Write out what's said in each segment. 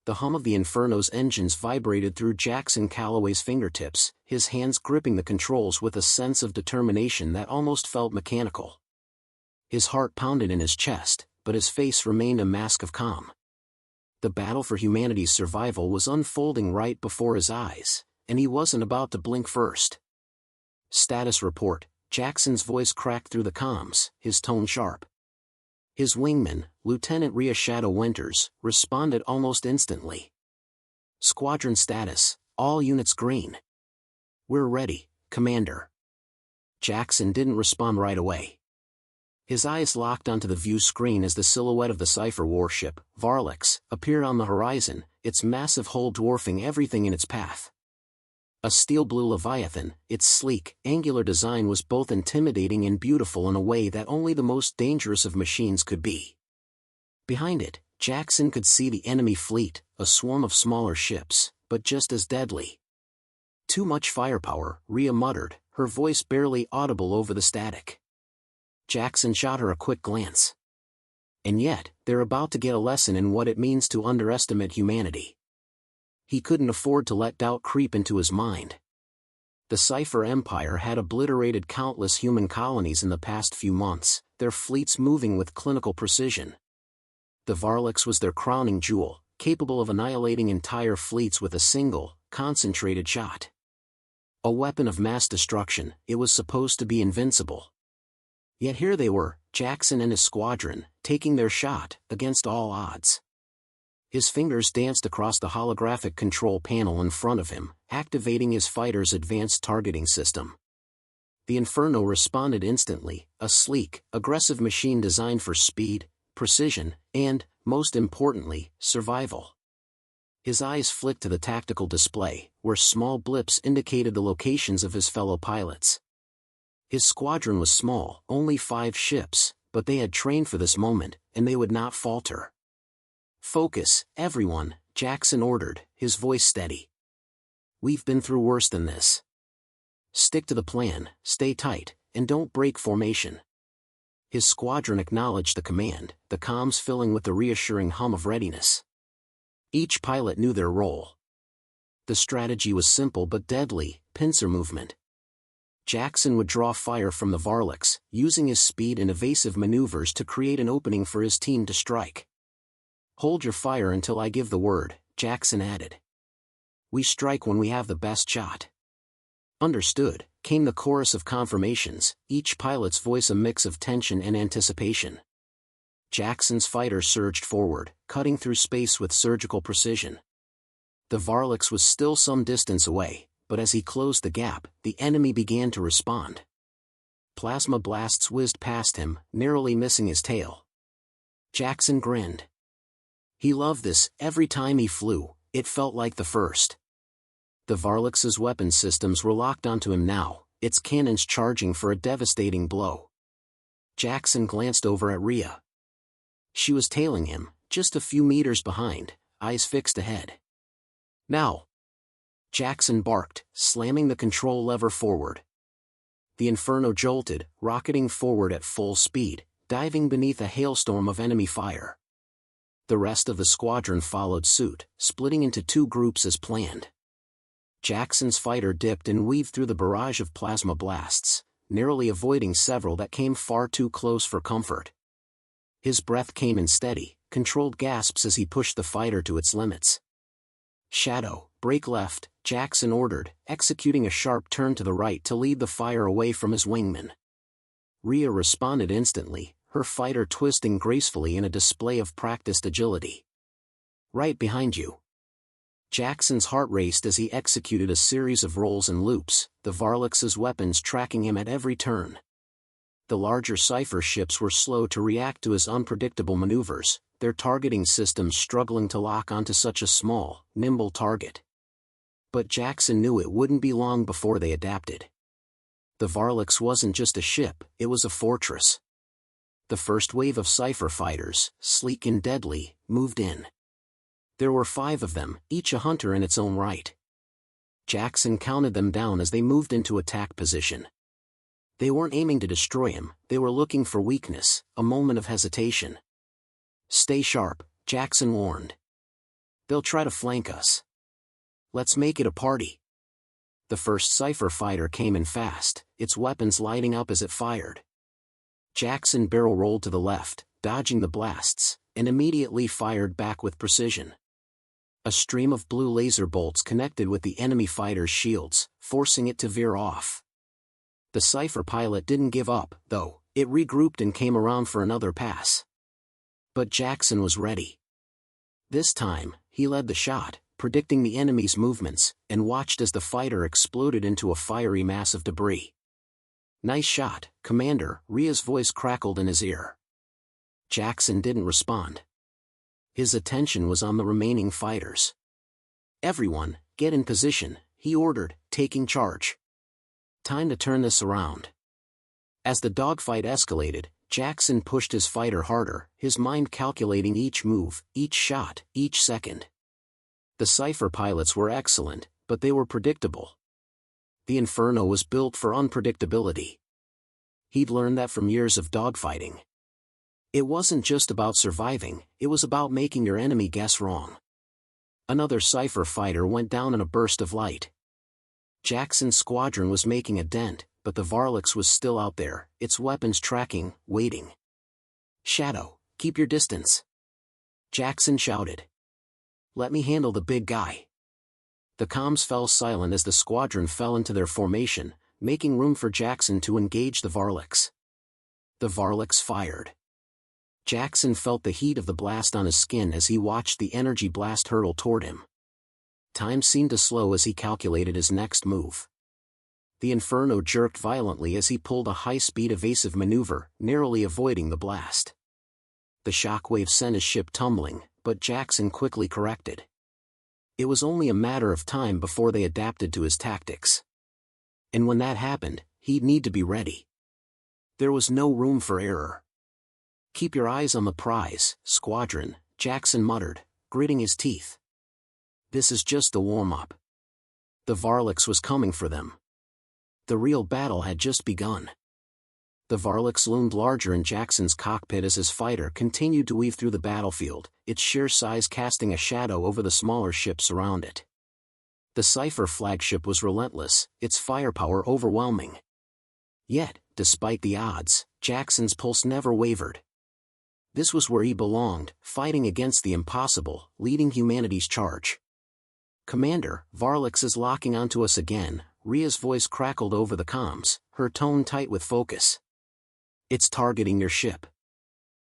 the hum of the Inferno's engines vibrated through Jaxon Calloway's fingertips, his hands gripping the controls with a sense of determination that almost felt mechanical. His heart pounded in his chest, but his face remained a mask of calm. The battle for humanity's survival was unfolding right before his eyes, and he wasn't about to blink first. "Status report," Jackson's voice cracked through the comms, his tone sharp. His wingman, Lieutenant Rhea Shadow Winters, responded almost instantly. "Squadron status, all units green." "We're ready, Commander." Jaxon didn't respond right away. His eyes locked onto the view screen as the silhouette of the Syphar warship, Varlix, appeared on the horizon, its massive hull dwarfing everything in its path. A steel-blue Leviathan, its sleek, angular design was both intimidating and beautiful in a way that only the most dangerous of machines could be. Behind it, Jaxon could see the enemy fleet, a swarm of smaller ships, but just as deadly. "Too much firepower," Rhea muttered, her voice barely audible over the static. Jaxon shot her a quick glance. And yet, they're about to get a lesson in what it means to underestimate humanity. He couldn't afford to let doubt creep into his mind. The Syphar Empire had obliterated countless human colonies in the past few months, their fleets moving with clinical precision. The Varlix was their crowning jewel, capable of annihilating entire fleets with a single, concentrated shot. A weapon of mass destruction, it was supposed to be invincible. Yet here they were, Jaxon and his squadron, taking their shot, against all odds. His fingers danced across the holographic control panel in front of him, activating his fighter's advanced targeting system. The Inferno responded instantly, a sleek, aggressive machine designed for speed, precision, and, most importantly, survival. His eyes flicked to the tactical display, where small blips indicated the locations of his fellow pilots. His squadron was small, only 5 ships, but they had trained for this moment, and they would not falter. "Focus, everyone," Jaxon ordered, his voice steady. "We've been through worse than this. Stick to the plan, stay tight, and don't break formation." His squadron acknowledged the command, the comms filling with the reassuring hum of readiness. Each pilot knew their role. The strategy was simple but deadly, pincer movement. Jaxon would draw fire from the Varlix, using his speed and evasive maneuvers to create an opening for his team to strike. "Hold your fire until I give the word," Jaxon added. "We strike when we have the best shot." "Understood," came the chorus of confirmations, each pilot's voice a mix of tension and anticipation. Jackson's fighter surged forward, cutting through space with surgical precision. The Varlix was still some distance away, but as he closed the gap, the enemy began to respond. Plasma blasts whizzed past him, narrowly missing his tail. Jaxon grinned. He loved this, every time he flew, it felt like the first. The Varlix's weapon systems were locked onto him now, its cannons charging for a devastating blow. Jaxon glanced over at Rhea. She was tailing him, just a few meters behind, eyes fixed ahead. "Now!" Jaxon barked, slamming the control lever forward. The Inferno jolted, rocketing forward at full speed, diving beneath a hailstorm of enemy fire. The rest of the squadron followed suit, splitting into 2 groups as planned. Jackson's fighter dipped and weaved through the barrage of plasma blasts, narrowly avoiding several that came far too close for comfort. His breath came in steady, controlled gasps as he pushed the fighter to its limits. "Shadow, break left," Jaxon ordered, executing a sharp turn to the right to lead the fire away from his wingman. Rhea responded instantly, her fighter twisting gracefully in a display of practiced agility. "Right behind you." Jackson's heart raced as he executed a series of rolls and loops, the Varlix's weapons tracking him at every turn. The larger Syphar ships were slow to react to his unpredictable maneuvers, their targeting systems struggling to lock onto such a small, nimble target. But Jaxon knew it wouldn't be long before they adapted. The Varlix wasn't just a ship, it was a fortress. The first wave of Syphar fighters, sleek and deadly, moved in. There were 5 of them, each a hunter in its own right. Jaxon counted them down as they moved into attack position. They weren't aiming to destroy him, they were looking for weakness, a moment of hesitation. "Stay sharp," Jaxon warned. They'll try to flank us. Let's make it a party. The first Syphar fighter came in fast, its weapons lighting up as it fired. Jaxon barrel rolled to the left, dodging the blasts, and immediately fired back with precision. A stream of blue laser bolts connected with the enemy fighter's shields, forcing it to veer off. The Syphar pilot didn't give up, though. It regrouped and came around for another pass. But Jaxon was ready. This time, he led the shot, predicting the enemy's movements, and watched as the fighter exploded into a fiery mass of debris. "Nice shot, Commander," Rhea's voice crackled in his ear. Jaxon didn't respond. His attention was on the remaining fighters. "Everyone, get in position," he ordered, taking charge. "Time to turn this around." As the dogfight escalated, Jaxon pushed his fighter harder, his mind calculating each move, each shot, each second. The Syphar pilots were excellent, but they were predictable. The Inferno was built for unpredictability. He'd learned that from years of dogfighting. It wasn't just about surviving, it was about making your enemy guess wrong. Another Syphar fighter went down in a burst of light. Jaxon's squadron was making a dent, but the Varlix was still out there, its weapons tracking, waiting. "Shadow, keep your distance," Jaxon shouted. "Let me handle the big guy." The comms fell silent as the squadron fell into their formation, making room for Jaxon to engage the Varlix. The Varlix fired. Jaxon felt the heat of the blast on his skin as he watched the energy blast hurtle toward him. Time seemed to slow as he calculated his next move. The Inferno jerked violently as he pulled a high-speed evasive maneuver, narrowly avoiding the blast. The shockwave sent his ship tumbling, but Jaxon quickly corrected. It was only a matter of time before they adapted to his tactics. And when that happened, he'd need to be ready. There was no room for error. "Keep your eyes on the prize, Squadron," Jaxon muttered, gritting his teeth. "This is just a warm-up." The Varlix was coming for them. The real battle had just begun. The Varlix loomed larger in Jaxon's cockpit as his fighter continued to weave through the battlefield, its sheer size casting a shadow over the smaller ships around it. The Syphar flagship was relentless, its firepower overwhelming. Yet, despite the odds, Jaxon's pulse never wavered. This was where he belonged, fighting against the impossible, leading humanity's charge. "Commander, Varlix is locking onto us again," Rhea's voice crackled over the comms, her tone tight with focus. "It's targeting your ship."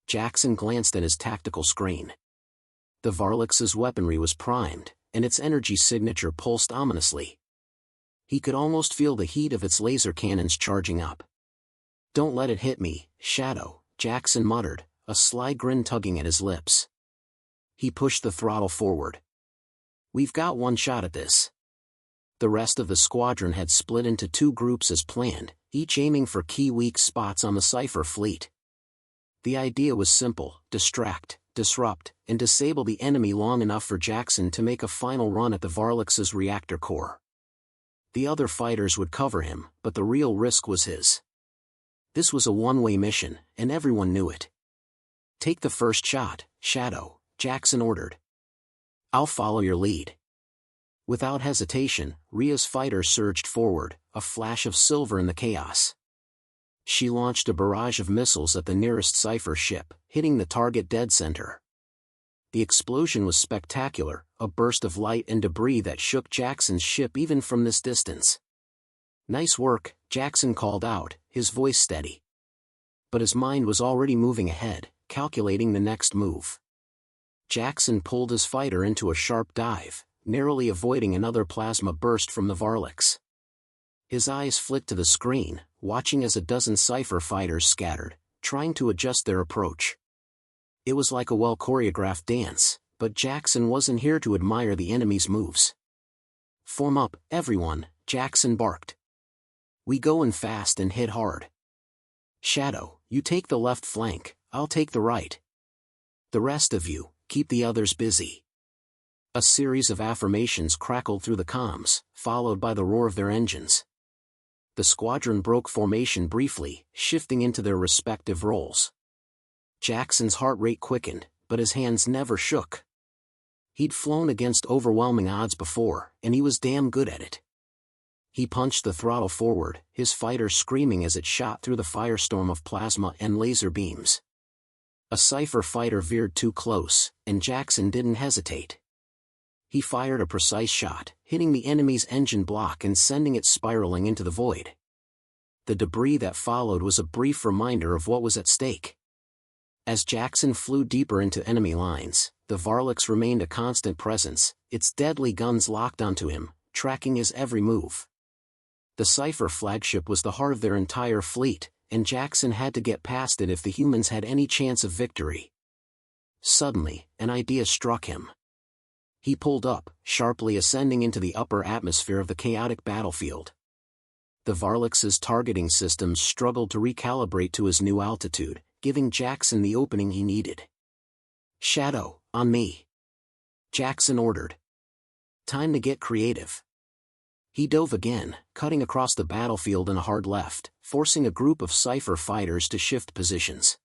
Jaxon glanced at his tactical screen. The Varlix's weaponry was primed, and its energy signature pulsed ominously. He could almost feel the heat of its laser cannons charging up. "Don't let it hit me, Shadow," Jaxon muttered, a sly grin tugging at his lips. He pushed the throttle forward. "We've got one shot at this." The rest of the squadron had split into two groups as planned, each aiming for key weak spots on the Syphar fleet. The idea was simple: distract, disrupt, and disable the enemy long enough for Jaxon to make a final run at the Varlix's reactor core. The other fighters would cover him, but the real risk was his. This was a one-way mission, and everyone knew it. "Take the first shot, Shadow," Jaxon ordered. "I'll follow your lead." Without hesitation, Rhea's fighter surged forward, a flash of silver in the chaos. She launched a barrage of missiles at the nearest Syphar ship, hitting the target dead center. The explosion was spectacular, a burst of light and debris that shook Jaxon's ship even from this distance. "Nice work," Jaxon called out, his voice steady. But his mind was already moving ahead, calculating the next move. Jaxon pulled his fighter into a sharp dive, narrowly avoiding another plasma burst from the Varlix. His eyes flicked to the screen, watching as a dozen Syphar fighters scattered, trying to adjust their approach. It was like a well-choreographed dance, but Jaxon wasn't here to admire the enemy's moves. "Form up, everyone," Jaxon barked. "We go in fast and hit hard. Shadow, you take the left flank, I'll take the right. The rest of you, keep the others busy." A series of affirmations crackled through the comms, followed by the roar of their engines. The squadron broke formation briefly, shifting into their respective roles. Jaxon's heart rate quickened, but his hands never shook. He'd flown against overwhelming odds before, and he was damn good at it. He punched the throttle forward, his fighter screaming as it shot through the firestorm of plasma and laser beams. A Syphar fighter veered too close, and Jaxon didn't hesitate. He fired a precise shot, hitting the enemy's engine block and sending it spiraling into the void. The debris that followed was a brief reminder of what was at stake. As Jaxon flew deeper into enemy lines, the Varlix remained a constant presence, its deadly guns locked onto him, tracking his every move. The Syphar flagship was the heart of their entire fleet, and Jaxon had to get past it if the humans had any chance of victory. Suddenly, an idea struck him. He pulled up, sharply ascending into the upper atmosphere of the chaotic battlefield. The Varlix's targeting systems struggled to recalibrate to his new altitude, giving Jaxon the opening he needed. "Shadow, on me," Jaxon ordered. "Time to get creative." He dove again, cutting across the battlefield in a hard left, forcing a group of Syphar fighters to shift positions.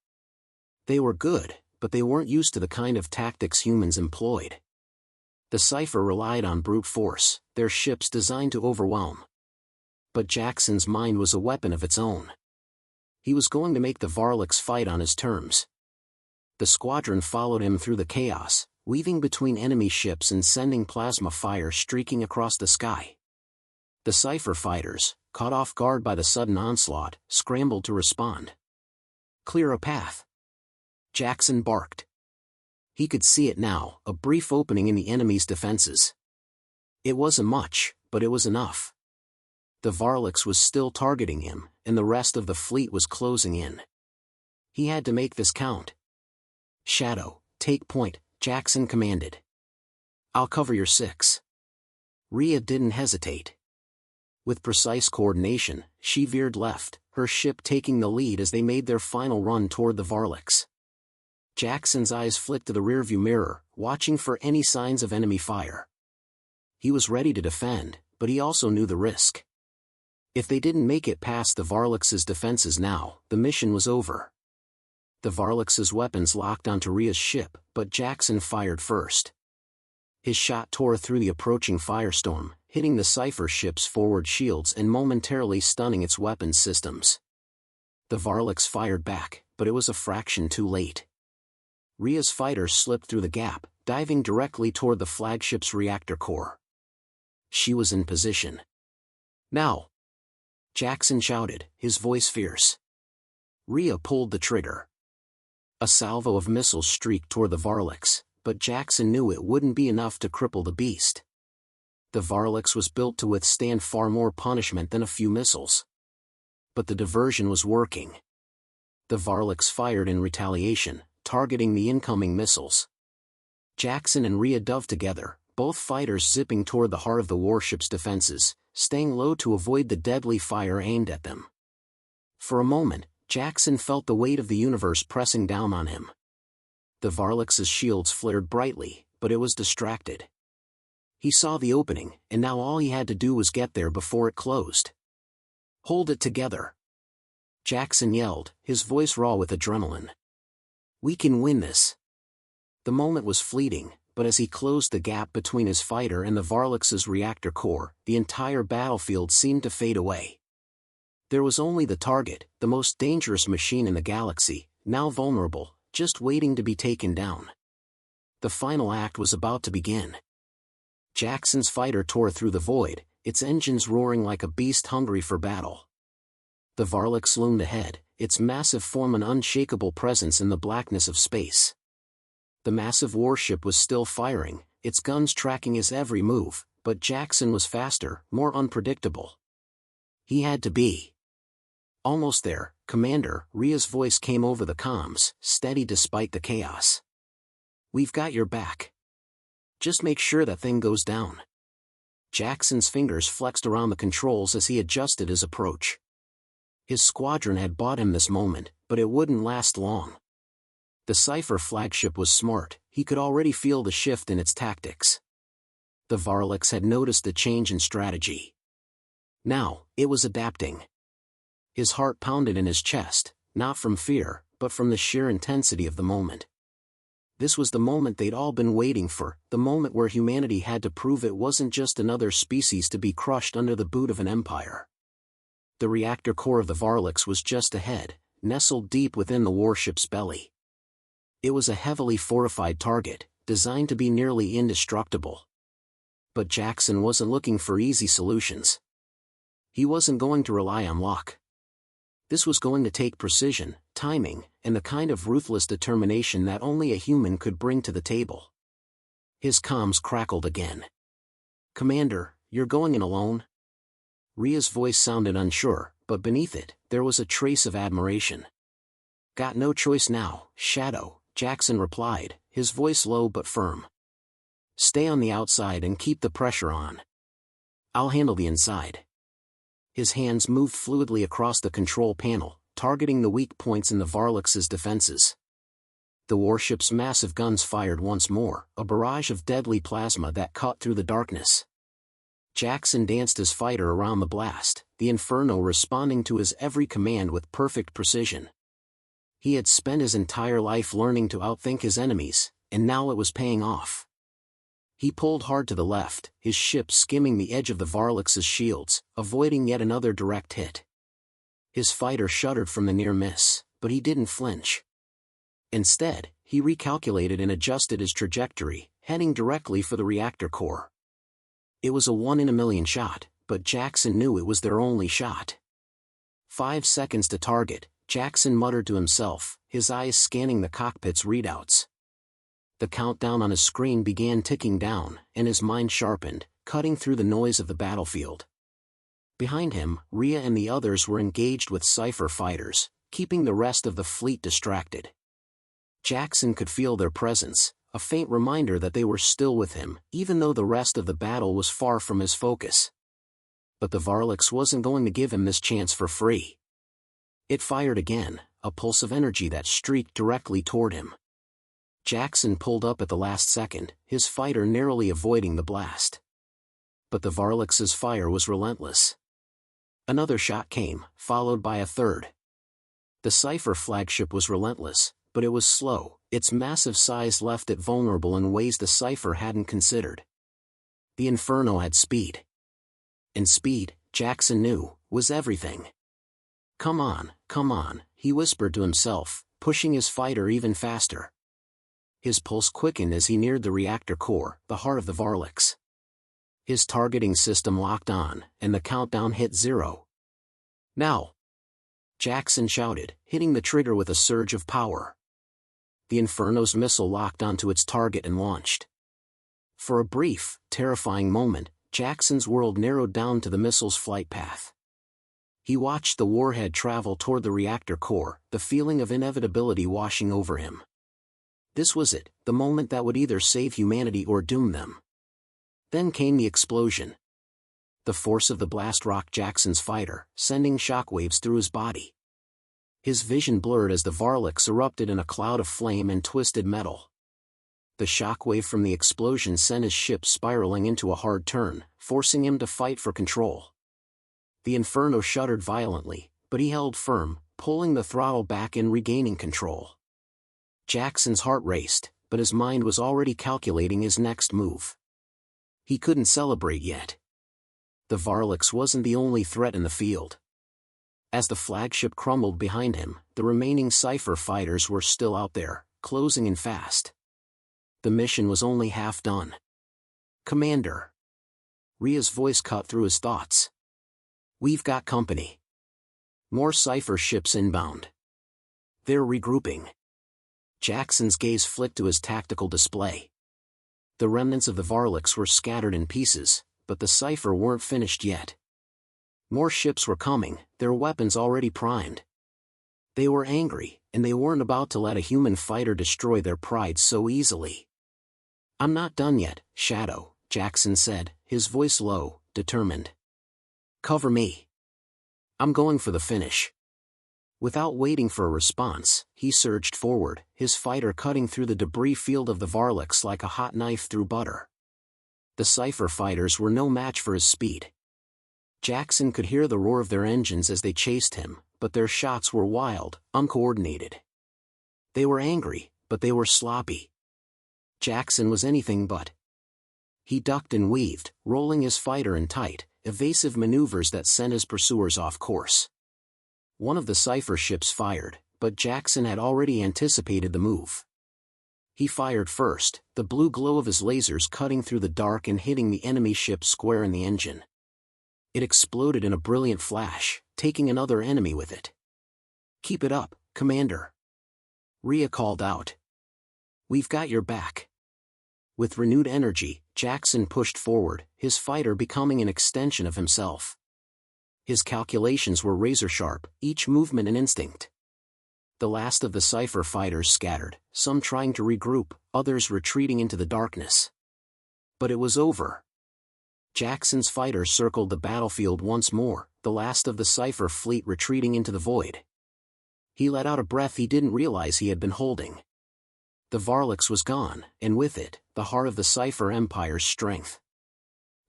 They were good, but they weren't used to the kind of tactics humans employed. The Syphar relied on brute force, their ships designed to overwhelm. But Jaxon's mind was a weapon of its own. He was going to make the Varlix fight on his terms. The squadron followed him through the chaos, weaving between enemy ships and sending plasma fire streaking across the sky. The Syphar fighters, caught off guard by the sudden onslaught, scrambled to respond. "Clear a path," Jaxon barked. He could see it now, a brief opening in the enemy's defenses. It wasn't much, but it was enough. The Varlix was still targeting him, and the rest of the fleet was closing in. He had to make this count. "Shadow, take point," Jaxon commanded. "I'll cover your 6. Rhea didn't hesitate. With precise coordination, she veered left, her ship taking the lead as they made their final run toward the Varlix. Jaxon's eyes flicked to the rearview mirror, watching for any signs of enemy fire. He was ready to defend, but he also knew the risk. If they didn't make it past the Varlix's defenses now, the mission was over. The Varlix's weapons locked onto Rhea's ship, but Jaxon fired first. His shot tore through the approaching firestorm, hitting the Syphar ship's forward shields and momentarily stunning its weapons systems. The Varlix fired back, but it was a fraction too late. Rhea's fighter slipped through the gap, diving directly toward the flagship's reactor core. She was in position. "Now!" Jaxon shouted, his voice fierce. Rhea pulled the trigger. A salvo of missiles streaked toward the Varlix, but Jaxon knew it wouldn't be enough to cripple the beast. The Varlix was built to withstand far more punishment than a few missiles. But the diversion was working. The Varlix fired in retaliation, targeting the incoming missiles. Jaxon and Rhea dove together, both fighters zipping toward the heart of the warship's defenses, staying low to avoid the deadly fire aimed at them. For a moment, Jaxon felt the weight of the universe pressing down on him. The Varlix's shields flared brightly, but it was distracted. He saw the opening, and now all he had to do was get there before it closed. "Hold it together," Jaxon yelled, his voice raw with adrenaline. "We can win this." The moment was fleeting, but as he closed the gap between his fighter and the Varlix's reactor core, the entire battlefield seemed to fade away. There was only the target, the most dangerous machine in the galaxy, now vulnerable, just waiting to be taken down. The final act was about to begin. Jaxon's fighter tore through the void, its engines roaring like a beast hungry for battle. The Varlix loomed ahead, its massive form an unshakable presence in the blackness of space. The massive warship was still firing, its guns tracking his every move, but Jaxon was faster, more unpredictable. He had to be. "Almost there, Commander," Rhea's voice came over the comms, steady despite the chaos. "We've got your back. Just make sure that thing goes down." Jaxon's fingers flexed around the controls as he adjusted his approach. His squadron had bought him this moment, but it wouldn't last long. The Syphar flagship was smart, he could already feel the shift in its tactics. The Varlix had noticed the change in strategy. Now, it was adapting. His heart pounded in his chest, not from fear, but from the sheer intensity of the moment. This was the moment they'd all been waiting for, the moment where humanity had to prove it wasn't just another species to be crushed under the boot of an empire. The reactor core of the Varlix was just ahead, nestled deep within the warship's belly. It was a heavily fortified target, designed to be nearly indestructible. But Jaxon wasn't looking for easy solutions. He wasn't going to rely on luck. This was going to take precision, timing, and the kind of ruthless determination that only a human could bring to the table. His comms crackled again. "Commander, you're going in alone?" Rhea's voice sounded unsure, but beneath it, there was a trace of admiration. "Got no choice now, Shadow," Jaxon replied, his voice low but firm. "Stay on the outside and keep the pressure on. I'll handle the inside." His hands moved fluidly across the control panel, targeting the weak points in the Varlix's defenses. The warship's massive guns fired once more, a barrage of deadly plasma that cut through the darkness. Jaxon danced his fighter around the blast, the Inferno responding to his every command with perfect precision. He had spent his entire life learning to outthink his enemies, and now it was paying off. He pulled hard to the left, his ship skimming the edge of the Varlix's shields, avoiding yet another direct hit. His fighter shuddered from the near miss, but he didn't flinch. Instead, he recalculated and adjusted his trajectory, heading directly for the reactor core. It was a 1-in-a-million shot, but Jaxon knew it was their only shot. 5 seconds to target, Jaxon muttered to himself, his eyes scanning the cockpit's readouts. The countdown on his screen began ticking down, and his mind sharpened, cutting through the noise of the battlefield. Behind him, Rhea and the others were engaged with Syphar fighters, keeping the rest of the fleet distracted. Jaxon could feel their presence, a faint reminder that they were still with him, even though the rest of the battle was far from his focus. But the Varlix wasn't going to give him this chance for free. It fired again, a pulse of energy that streaked directly toward him. Jaxon pulled up at the last second, his fighter narrowly avoiding the blast. But the Varlix's fire was relentless. Another shot came, followed by a third. The Syphar flagship was relentless, but it was slow, its massive size left it vulnerable in ways the Syphar hadn't considered. The Inferno had speed. And speed, Jaxon knew, was everything. Come on," he whispered to himself, pushing his fighter even faster. His pulse quickened as he neared the reactor core, the heart of the Varlix. His targeting system locked on, and the countdown hit 0. "Now!" Jaxon shouted, hitting the trigger with a surge of power. The Inferno's missile locked onto its target and launched. For a brief, terrifying moment, Jaxon's world narrowed down to the missile's flight path. He watched the warhead travel toward the reactor core, the feeling of inevitability washing over him. This was it, the moment that would either save humanity or doom them. Then came the explosion. The force of the blast rocked Jaxon's fighter, sending shockwaves through his body. His vision blurred as the Varlix erupted in a cloud of flame and twisted metal. The shockwave from the explosion sent his ship spiraling into a hard turn, forcing him to fight for control. The Inferno shuddered violently, but he held firm, pulling the throttle back and regaining control. Jaxon's heart raced, but his mind was already calculating his next move. He couldn't celebrate yet. The Varlix wasn't the only threat in the field. As the flagship crumbled behind him, the remaining Syphar fighters were still out there, closing in fast. The mission was only half done. "Commander." Rhea's voice cut through his thoughts. "We've got company. More Syphar ships inbound. They're regrouping." Jaxon's gaze flicked to his tactical display. The remnants of the Varlix were scattered in pieces, but the Syphar weren't finished yet. More ships were coming, their weapons already primed. They were angry, and they weren't about to let a human fighter destroy their pride so easily. "I'm not done yet, Shadow," Jaxon said, his voice low, determined. "Cover me. I'm going for the finish." Without waiting for a response, he surged forward, his fighter cutting through the debris field of the Varlix like a hot knife through butter. The Syphar fighters were no match for his speed. Jaxon could hear the roar of their engines as they chased him, but their shots were wild, uncoordinated. They were angry, but they were sloppy. Jaxon was anything but. He ducked and weaved, rolling his fighter in tight, evasive maneuvers that sent his pursuers off course. One of the Syphar ships fired, but Jaxon had already anticipated the move. He fired first, the blue glow of his lasers cutting through the dark and hitting the enemy ship square in the engine. It exploded in a brilliant flash, taking another enemy with it. "Keep it up, Commander," Rhea called out. "We've got your back." With renewed energy, Jaxon pushed forward, his fighter becoming an extension of himself. His calculations were razor-sharp, each movement an instinct. The last of the Syphar fighters scattered, some trying to regroup, others retreating into the darkness. But it was over. Jaxon's fighter circled the battlefield once more, the last of the Syphar fleet retreating into the void. He let out a breath he didn't realize he had been holding. The Varlix was gone, and with it, the heart of the Syphar Empire's strength.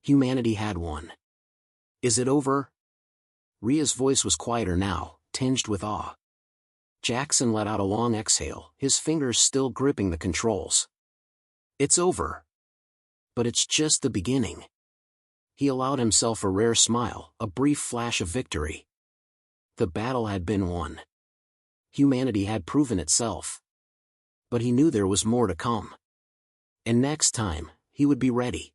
Humanity had won. "Is it over?" Rhea's voice was quieter now, tinged with awe. Jaxon let out a long exhale, his fingers still gripping the controls. "It's over. But it's just the beginning." He allowed himself a rare smile, a brief flash of victory. The battle had been won. Humanity had proven itself. But he knew there was more to come. And next time, he would be ready.